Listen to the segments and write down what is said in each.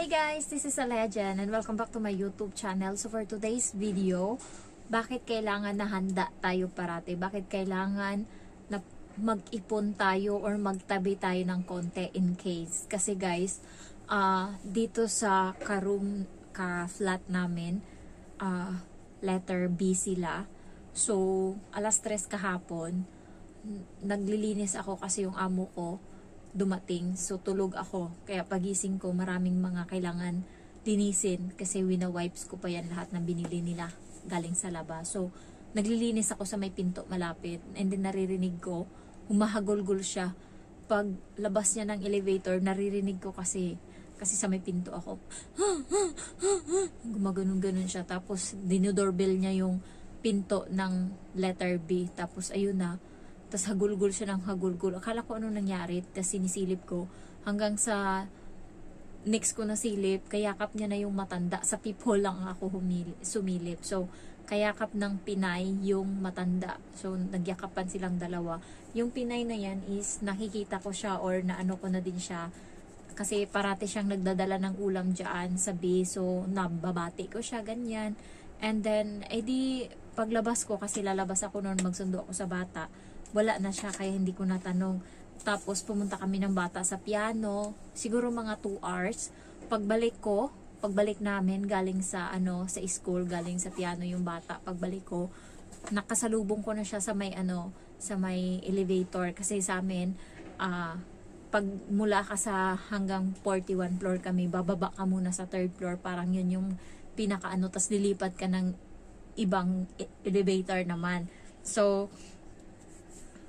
Hi guys, this is a legend and welcome back to my YouTube channel. So for today's video, bakit kailangan na handa tayo parati? Bakit kailangan na mag-ipon tayo or magtabi tayo ng konti in case? Kasi guys, dito sa ka-flat namin, letter B sila. So alas 3 kahapon, naglilinis ako kasi yung amo ko dumating. So tulog ako. Kaya pagising ko, maraming mga kailangan linisin kasi wina-wipes ko pa yan lahat na binili nila galing sa labas. So naglilinis ako sa may pinto malapit and then naririnig ko, humahagulgol siya. Pag labas niya ng elevator, naririnig ko kasi sa may pinto ako. Gumaganon-ganon siya. Tapos dinodoorbell niya yung pinto ng letter B. Tapos ayun na. Tapos hagulgol siya ng hagulgol. Akala ko ano nangyari. Tapos sinisilip ko. Hanggang sa next ko na silip, kayakap niya na yung matanda. Sa people lang ako sumilip. So, kayakap ng Pinay yung matanda. So, nagyakapan silang dalawa. Yung Pinay na yan is nakikita ko siya or naano ko na din siya. Kasi parati siyang nagdadala ng ulam dyan sa B. So, nababati ko siya, ganyan. And then, edi paglabas ko, kasi lalabas ako noon, magsundo ako sa bata. Wala na siya, kaya hindi ko natanong. Tapos pumunta kami ng bata sa piano, siguro mga 2 hours. Pagbalik namin galing sa sa school, galing sa piano yung bata. Pagbalik ko, nakasalubong ko na siya sa may sa may elevator kasi sa amin pag mula ka sa hanggang 41 floor kami, bababa ka muna sa 3rd floor, parang yun yung pinaka tas lilipat ka ng ibang elevator naman. So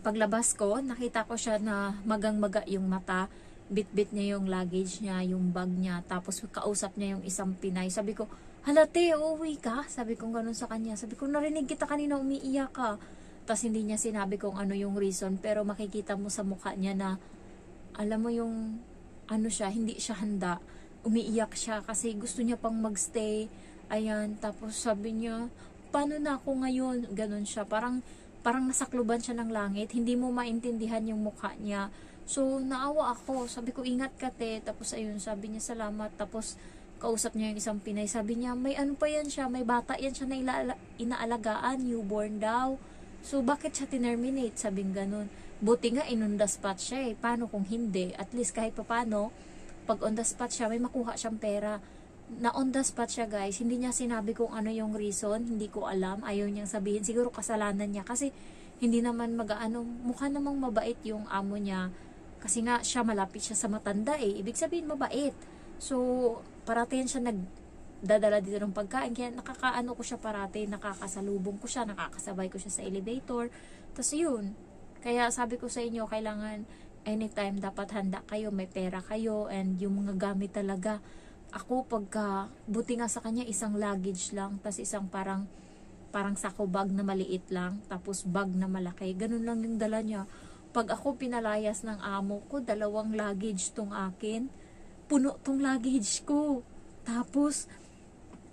paglabas ko, nakita ko siya na magang-maga yung mata, bit-bit niya yung luggage niya, yung bag niya, tapos kausap niya yung isang Pinay. Sabi ko, halate, uuwi ka? Sabi ko ganun sa kanya. Sabi ko, narinig kita kanina, umiiyak ka. Tapos hindi niya sinabi kung ano yung reason, pero makikita mo sa mukha niya na, alam mo yung, siya, hindi siya handa. Umiiyak siya kasi gusto niya pang magstay. Ayan, tapos sabi niya, paano na ako ngayon? Ganun siya, parang nasakluban siya ng langit, hindi mo maintindihan yung mukha niya. So, naawa ako. Sabi ko, ingat ka te. Tapos ayun, sabi niya, salamat. Tapos, kausap niya yung isang Pinay. Sabi niya, may pa yan siya, may bata yan siya na inaalagaan, newborn daw. So, bakit siya tinerminate? Sabing ganun. Buti nga, in on the spot siya eh. Paano kung hindi? At least kahit papano, pag on the spot siya, may makuha siyang pera. Na on the spot siya guys, hindi niya sinabi kung ano yung reason, hindi ko alam, ayaw niyang sabihin, siguro kasalanan niya kasi hindi naman mukha namang mabait yung amo niya kasi nga siya malapit siya sa matanda eh, ibig sabihin mabait. So parati yan siya nagdadala dito ng pagkain, kaya nakakaano ko siya parati, nakakasalubong ko siya, nakakasabay ko siya sa elevator. Tapos yun, kaya sabi ko sa inyo, kailangan anytime dapat handa kayo, may pera kayo, and yung mga gamit talaga. Ako, buti nga sa kanya, isang luggage lang, tas isang parang sako bag na maliit lang, tapos bag na malaki. Ganun lang yung dala niya. Pag ako pinalayas ng amo ko, 2 luggage tong akin. Puno tong luggage ko. Tapos,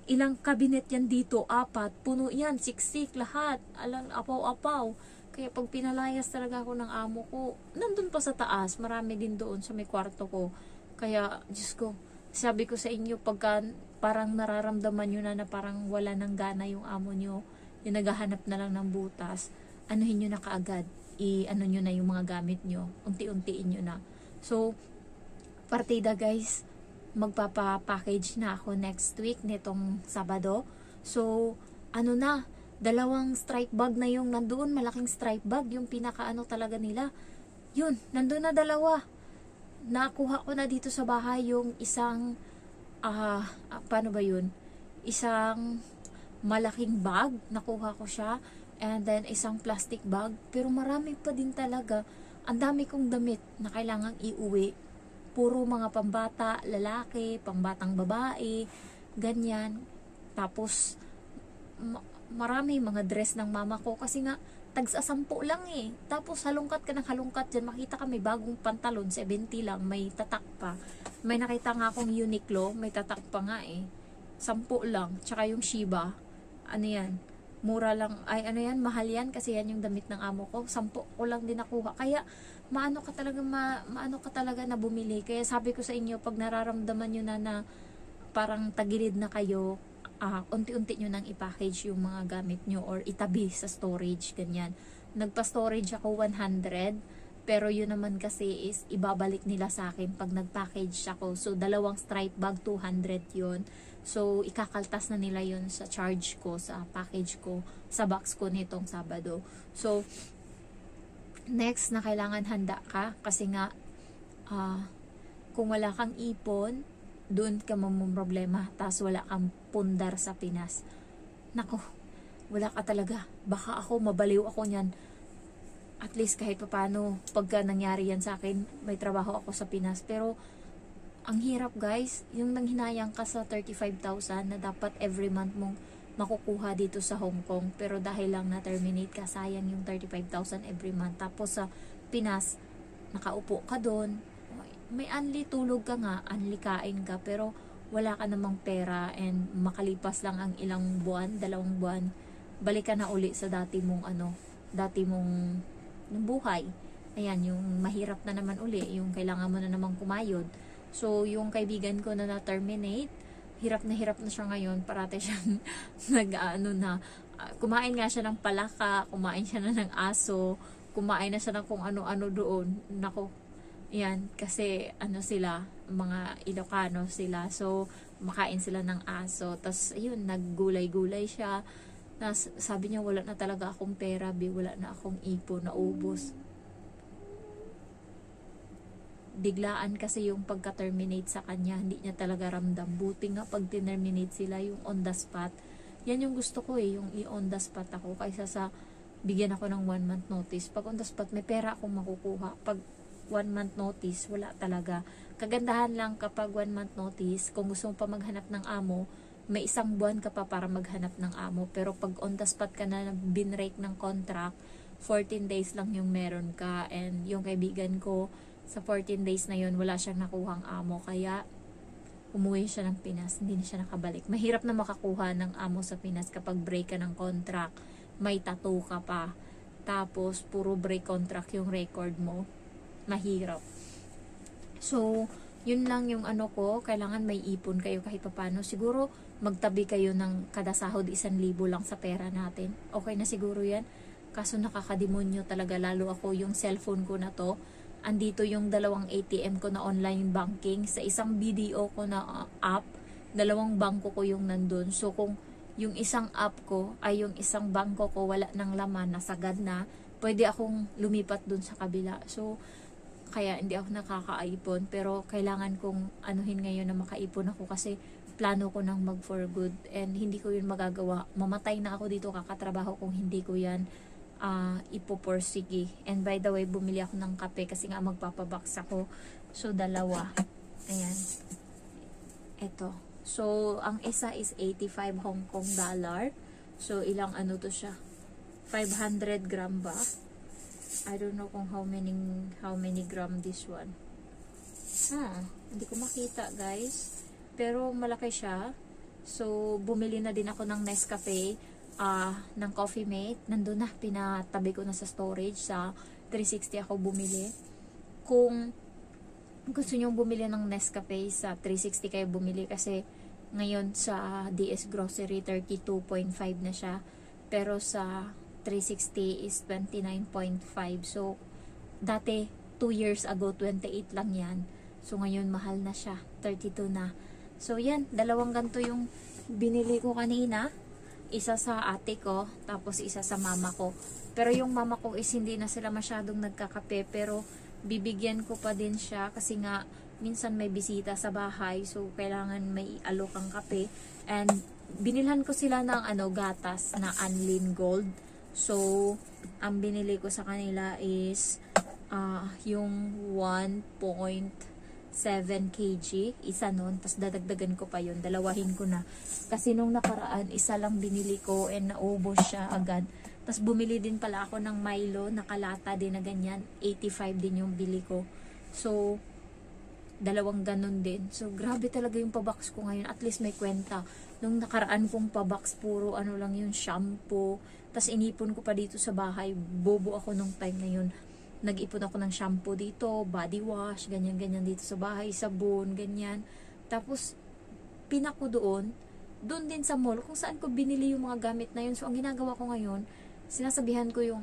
ilang kabinet yan dito, 4. Puno yan, siksik, lahat. Alang, apaw-apaw. Kaya pag pinalayas talaga ako ng amo ko, nandun pa sa taas, marami din doon sa may kwarto ko. Kaya, Diyos ko, sabi ko sa inyo, pagka parang nararamdaman nyo na parang wala nang gana yung amo nyo, yung naghahanap na lang ng butas, anuhin nyo na kaagad, i-ano nyo na yung mga gamit nyo, unti-untiin nyo na. So, partida guys, magpapa-package na ako next week nitong Sabado. So, 2 stripe bag na yung nandoon, malaking stripe bag, yung pinaka talaga nila. Yun, nandoon na 2. Nakuha ko na dito sa bahay yung isang paano ba yun? Isang malaking bag, nakuha ko siya, and then isang plastic bag, pero marami pa din talaga. Ang dami kong damit na kailangang iuwi. Puro mga pambata, lalaki, pambatang babae, ganyan. Tapos marami mga dress ng mama ko kasi nga tagsa-10 lang eh. Tapos halungkat ka ng halungkat dyan. Makita ka may bagong pantalon, 70 lang, may tatak pa. May nakita nga akong Uniqlo, may tatak pa nga eh. 10 lang. Tsaka yung Shiba, yan, mura lang, mahal yan kasi yan yung damit ng amo ko. 10 ko lang din nakuha. Kaya maano ka talaga na bumili. Kaya sabi ko sa inyo, pag nararamdaman nyo na parang tagilid na kayo, unti-unti nyo nang i-package yung mga gamit nyo or itabi sa storage, ganyan. Nagpa-storage ako 100, pero yun naman kasi is ibabalik nila sa akin pag nag-package ako. So, dalawang stripe bag, 200 yun. So, ikakaltas na nila yun sa charge ko, sa package ko, sa box ko nitong Sabado. So, next na kailangan handa ka kasi nga, kung wala kang ipon, doon ka problema, tapos wala kang pundar sa Pinas. Nako, wala ka talaga. Baka ako, mabaliw ako niyan. At least kahit paano, pagka nangyari yan sa akin, may trabaho ako sa Pinas. Pero, ang hirap guys, yung nanghinayang ka sa 35,000 na dapat every month mong makukuha dito sa Hong Kong. Pero dahil lang na-terminate ka, sayang yung 35,000 every month. Tapos sa Pinas, nakaupo ka doon. May unli tulog ka nga, unli kain ka, pero wala ka namang pera and makalipas lang ang ilang buwan, 2 buwan, balik ka na uli sa dati mong buhay. Ayan, yung mahirap na naman uli, yung kailangan mo na namang kumayod. So, yung kaibigan ko na na-terminate, hirap na siya ngayon, parate siyang kumain nga siya ng palaka, kumain siya na ng aso, kumain na siya ng kung ano-ano doon. Nako, yan, kasi sila, mga Ilocano sila, so makain sila ng aso. Tapos ayun, naggulay-gulay siya. Tapos sabi niya, wala na talaga akong pera, wala na akong ipon, naubos. Biglaan kasi yung pagka-terminate sa kanya, hindi niya talaga ramdam. Buti nga pag terminate sila, yung on the spot, yan yung gusto ko yung i-on the spot ako, kaysa sa bigyan ako ng 1 month notice. Pag on the spot, may pera akong makukuha. Pag 1 month notice, wala talaga. Kagandahan lang kapag 1 month notice, kung gusto mo pa maghanap ng amo, may 1 buwan ka pa para maghanap ng amo. Pero pag on the spot ka na binrake ng contract, 14 days lang yung meron ka. And yung kaibigan ko, sa 14 days na yun, wala siyang nakuhang amo. Kaya, umuwi siya ng Pinas. Hindi na siya nakabalik. Mahirap na makakuha ng amo sa Pinas kapag break ka ng contract. May tattoo ka pa. Tapos, puro break contract yung record mo. Mahirap. So, yun lang yung ko. Kailangan may ipon kayo kahit paano. Siguro, magtabi kayo ng kada sahod 1,000 lang sa pera natin. Okay na siguro yan. Kaso nakakademonyo talaga. Lalo ako yung cellphone ko na to. Andito yung 2 ATM ko na online banking. Sa isang BDO ko na app, 2 bangko ko yung nandun. So, kung yung isang app ko ay yung isang bangko ko wala ng laman, nasagad na, pwede akong lumipat dun sa kabila. So, kaya hindi ako nakakaipon. Pero kailangan kong anuhin ngayon na makaipon ako kasi plano ko nang mag for good. And hindi ko yun magagawa. Mamatay na ako dito kakatrabaho kung hindi ko yan ipoporsige. And by the way, bumili ako ng kape kasi nga magpapabox ako. So, 2. Ayan. Ito. So, ang isa is 85 Hong Kong dollar. So, ilang to siya? 500 gram ba? I don't know kung how many gram this one. Hindi ko makita, guys. Pero malaki siya. So, bumili na din ako ng Nescafe. Ng Coffee Mate, nandun na, pinatabi ko na sa storage. Sa 360 ako bumili. Kung gusto nyo bumili ng Nescafe, sa 360 kayo bumili kasi ngayon sa DS Grocery 32.5 na siya, pero sa 360 is 29.5. So dati 2 years ago 28 lang yan, so ngayon mahal na siya, 32 na. So yan, 2 ganito yung binili ko kanina. Isa sa ate ko, tapos isa sa mama ko. Pero yung mama ko is hindi na sila masyadong nagkakape, pero bibigyan ko pa din siya kasi nga minsan may bisita sa bahay, so kailangan may alokang kape. And binilhan ko sila ng gatas na Anlin Gold. So ang binili ko sa kanila is yung 1.7 kg, isa nun, tapos dadagdagan ko pa yun, dalawahin ko na. Kasi nung nakaraan, isa lang binili ko and naubos siya agad. Tapos bumili din pala ako ng Milo, nakalata din na ganyan, 85 din yung bili ko. So, 2 ganun din. So, grabe talaga yung pabox ko ngayon, at least may kwenta. Nung nakaraan kong pabox, puro lang yung shampoo, tapos inipon ko pa dito sa bahay, bobo ako nung time na yun. Nag-ipon ako ng shampoo dito, body wash, ganyan-ganyan dito sa bahay, sabon, ganyan. Tapos, pinak ko doon din sa mall, kung saan ko binili yung mga gamit na yun. So, ang ginagawa ko ngayon, sinasabihan ko yung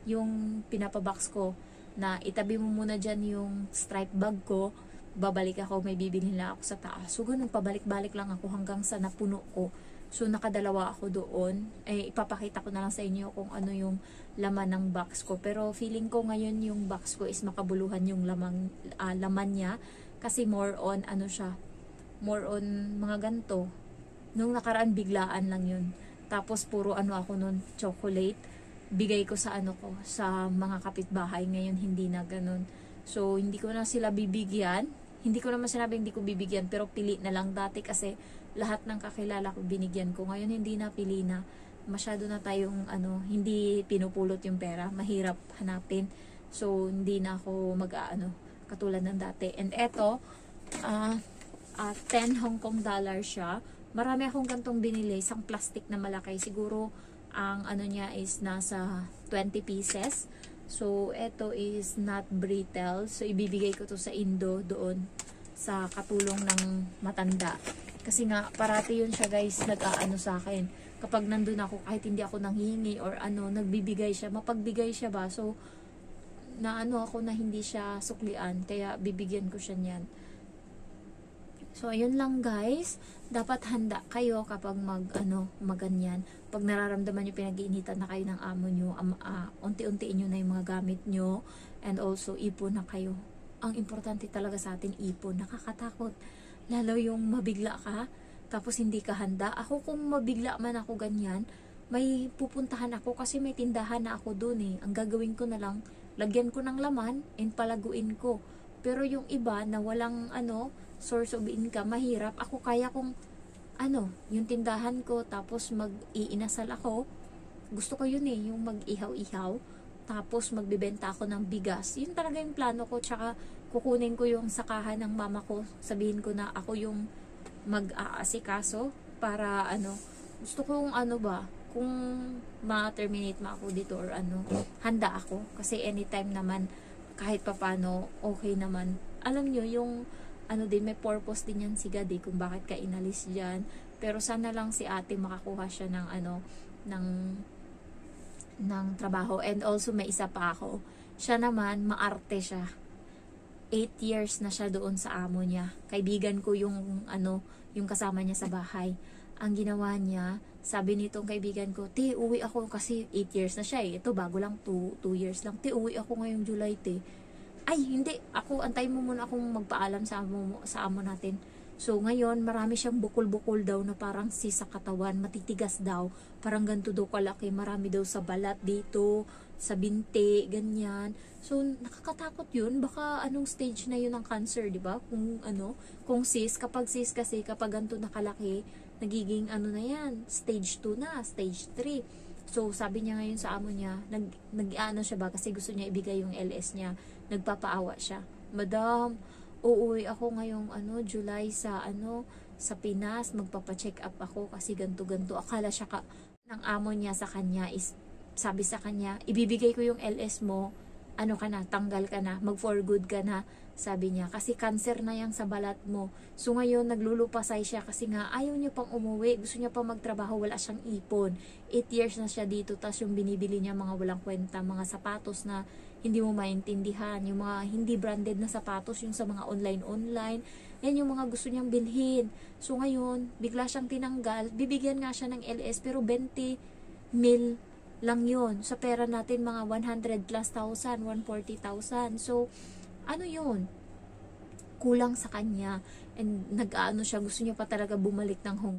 yung pinapabox ko, na itabi mo muna dyan yung stripe bag ko, babalik ako, may bibilhin lang ako sa taas. So, ganun, pabalik-balik lang ako hanggang sa napuno ko. So, nakadalawa ako doon. Ipapakita ko na lang sa inyo kung ano yung laman ng box ko. Pero, feeling ko ngayon yung box ko is makabuluhan yung laman niya. Kasi more on, more on mga ganto. Nung nakaraan, biglaan lang yun. Tapos, puro ako nun, chocolate. Bigay ko sa sa mga kapitbahay. Ngayon, hindi na ganun. So, hindi ko na sila bibigyan. Hindi ko naman sinabing hindi ko bibigyan, pero pili na lang. Dati kasi lahat ng kakilala ko binigyan ko. Ngayon hindi na, pili na. Masyado na tayong hindi pinupulot yung pera. Mahirap hanapin. So hindi na ako katulad ng dati. And eto, 10 Hong Kong dollar siya. Marami akong gantong binili, isang plastic na malaki. Siguro ang niya is nasa 20 pieces. So, ito is not brittle. So, ibibigay ko to sa Indo doon sa katulong ng matanda. Kasi nga, parati yun siya guys, nag-aano sa akin. Kapag nandun ako, kahit hindi ako nanghihingi or nagbibigay siya, mapagbigay siya ba? So, ako na hindi siya suklian. Kaya, bibigyan ko siya niyan. So, ayun lang guys. Dapat handa kayo kapag maganyan. Pag nararamdaman nyo pinag-iinitan na kayo ng amo nyo, unti-untiin nyo na yung mga gamit nyo. And also, ipon na kayo. Ang importante talaga sa atin, ipon. Nakakatakot. Lalo yung mabigla ka, tapos hindi ka handa. Ako kung mabigla man ako ganyan, may pupuntahan ako kasi may tindahan na ako dun eh. Ang gagawin ko na lang, lagyan ko ng laman and palaguin ko. Pero yung iba na walang source of income, mahirap. Ako kaya kong yung tindahan ko, tapos mag-iinasal ako. Gusto ko yun eh, yung mag-ihaw-ihaw. Tapos magbibenta ako ng bigas. Yun talaga yung plano ko. Tsaka kukunin ko yung sakahan ng mama ko. Sabihin ko na ako yung mag-aasikaso para gusto kong kung ma-terminate ma ako dito or handa ako. Kasi anytime naman, kahit papano, okay naman. Alam nyo, yung din, may purpose din yan si God eh, kung bakit ka inalis dyan. Pero sana lang si ate makakuha siya ng ng trabaho. And also may isa pa ako. Siya naman, maarte siya. 8 years na siya doon sa amo niya. Kaibigan ko yung yung kasama niya sa bahay. Ang ginawa niya, sabi nitong kaibigan ko, "Te, uwi ako kasi 8 years na siya eh. Ito bago lang 2 years lang. Te, uwi ako ngayong July, te." Ay, hindi. Antayin mo muna akong magpaalam sa amo natin. So, ngayon, marami siyang bukol-bukol daw na parang sa katawan, matitigas daw. Parang ganito daw kalaki. Marami daw sa balat dito, sa binti, ganyan. So, nakakatakot yun. Baka anong stage na yun ng cancer, di ba? Kung kapag cis kasi, kapag ganito nakalaki, nagiging na yan, stage 2 na, stage 3. So, sabi niya ngayon sa amo niya, nag-ano siya ba kasi gusto niya ibigay yung LS niya. Nagpapaawa siya. "Madam, uuwi ako ngayong July sa Pinas, magpapa-check up ako kasi ganto-ganto." Akala siya ng amo niya sa kanya is, sabi sa kanya, "Ibibigay ko yung LS mo, tanggal ka na, mag for good ka na." Sabi niya, kasi cancer na yan sa balat mo. So ngayon, naglulupasay siya kasi nga ayaw niya pang umuwi. Gusto niya pang magtrabaho, wala siyang ipon. 8 years na siya dito, tas yung binibili niya mga walang kwenta, mga sapatos na hindi mo maintindihan. Yung mga hindi branded na sapatos, yung sa mga online. Yan yung mga gusto niyang bilhin. So ngayon, bigla siyang tinanggal. Bibigyan nga siya ng LS, pero 20 mil lang yun. Sa pera natin, mga 100 plus thousand, 140,000. So, yun? Kulang sa kanya. And siya, gusto niya pa talaga bumalik ng Hong